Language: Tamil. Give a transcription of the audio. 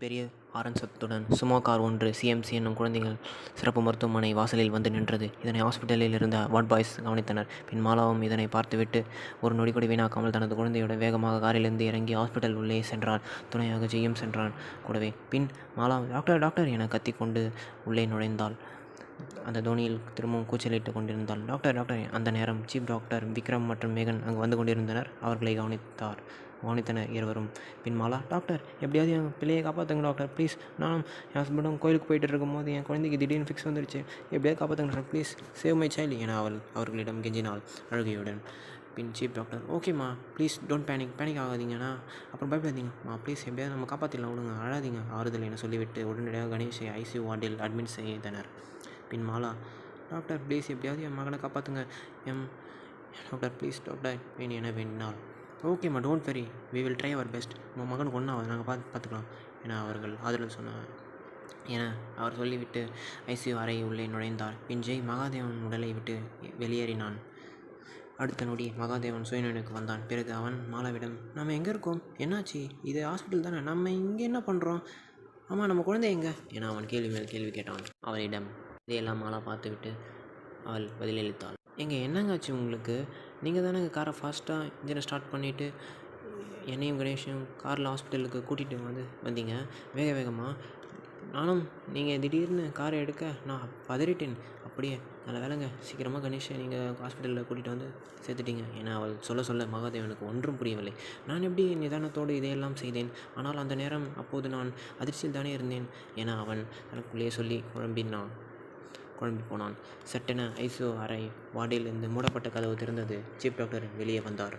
பெரிய ஹாரன் சத்தத்துடன் சுமோ கார் ஒன்று சிஎம்சி என்னும் குழந்தைகள் சிறப்பு மருத்துவமனை வாசலில் வந்து நின்றது. இதனை ஹாஸ்பிட்டலில் இருந்த வார்ட் பாய்ஸ் கவனித்தனர். பின் மாலாவும் இதனை பார்த்துவிட்டு ஒரு நொடிக்கூட வீணாக்காமல் தனது குழந்தையுடன் வேகமாக காரிலிருந்து இறங்கி ஹாஸ்பிட்டல் உள்ளே சென்றாள். துணையாக ஜெய்யும் சென்றான் கூடவே. பின் மாலா டாக்டர் டாக்டர் என கத்திக்கொண்டு உள்ளே நுழைந்தாள். அந்த தோனியில் திரும்பவும் கூச்சலிட்டு கொண்டிருந்தாள். Doctor doctor. அந்த நேரம் சீஃப் டாக்டர் விக்ரம் மற்றும் மேகன் அங்கு வந்து கொண்டிருந்தனர். அவர்களை கவனித்தனர் இருவரும். பின் மாலா டாக்டர் எப்படியாவது என் பிள்ளையை காப்பாற்றுங்க டாக்டர் ப்ளீஸ். நானும் என் ஹஸ்பண்டும் கோயிலுக்கு போயிட்டு இருக்கும்போது என் குழந்தைக்கு திடீர்னு ஃபிக்ஸ் வந்துருச்சு. எப்படியாவது காப்பாற்றுங்க doctor please save my child என அவர்களிடம் கெஞ்சினாள் அழுகையுடன். பின் சீஃப் டாக்டர் ஓகேம்மா ப்ளீஸ் டோன்ட் பேனிக் ஆகாதீங்கண்ணா, அப்புறம் பயப்படாதீங்கம்மா ப்ளீஸ் எப்படியாவது நம்ம காப்பாற்றிடலாம் விடுங்க, அழாதீங்க ஆறுதல் என சொல்லிவிட்டு உடனடியாக கணேஷை ஐசியூ வார்டில் அட்மிட் செய்தனர். பின் மாலா டாக்டர் ப்ளீஸ் எப்படியாவது என் மகனை காப்பாற்றுங்க டாக்டர் ப்ளீஸ் டாக்டர் என வேண்டினாள். ஓகேம்மா don't worry we will try our best, உங்கள் மகனுக்கு ஒன்றும் நாங்கள் பார்த்துக்கலாம் என அவர்கள் ஆதரவு சொன்னார் என அவர் சொல்லிவிட்டு ஐசியூ அறை உள்ளே நுழைந்தார். பின் ஜெய் மகாதேவன் உடலை விட்டு வெளியேறினான். அடுத்த நொடி மகாதேவன் சுயநினைவுக்கு வந்தான். பிறகு அவன் மாலாவிடம் நம்ம எங்கே இருக்கோம், என்னாச்சு, இது ஹாஸ்பிட்டல் தானே, நம்ம இங்கே என்ன பண்ணுறோம், ஆமாம் நம்ம குழந்தை எங்கே என அவன் கேள்வி மேல் கேள்வி கேட்டான். அவளிடம் இதையெல்லாம் மாலா பார்த்துவிட்டு அவள் பதிலளித்தாள். என்னங்க ஆச்சு உங்களுக்கு, நீங்கள் தானே காரை ஃபாஸ்ட்டாக இன்ஜினை ஸ்டார்ட் பண்ணிவிட்டு என்னையும் கணேஷையும் காரில் ஹாஸ்பிட்டலுக்கு கூட்டிகிட்டு வந்தீங்க வேகமாக. நானும் நீங்கள் திடீர்னு காரை எடுக்க நான் பதறிட்டேன். அப்படியே நல்ல வேலைங்க சீக்கிரமாக கணேஷை நீங்கள் ஹாஸ்பிட்டலில் கூட்டிகிட்டு வந்து சேர்த்துட்டீங்க என அவள் சொல்ல மகாதேவனுக்கு ஒன்றும் புரியவில்லை. நான் எப்படி நிதானத்தோடு இதையெல்லாம் செய்தேன், ஆனால் அந்த நேரம் அப்போது நான் அதிர்ச்சியில் தானே இருந்தேன் என அவன் தனக்குள்ளேயே சொல்லி குழம்பி போனான். சட்டென ஐசியூ அறை வார்டில் இருந்து மூடப்பட்ட கதவு திறந்தது. சீஃப் டாக்டர் வெளியே வந்தார்.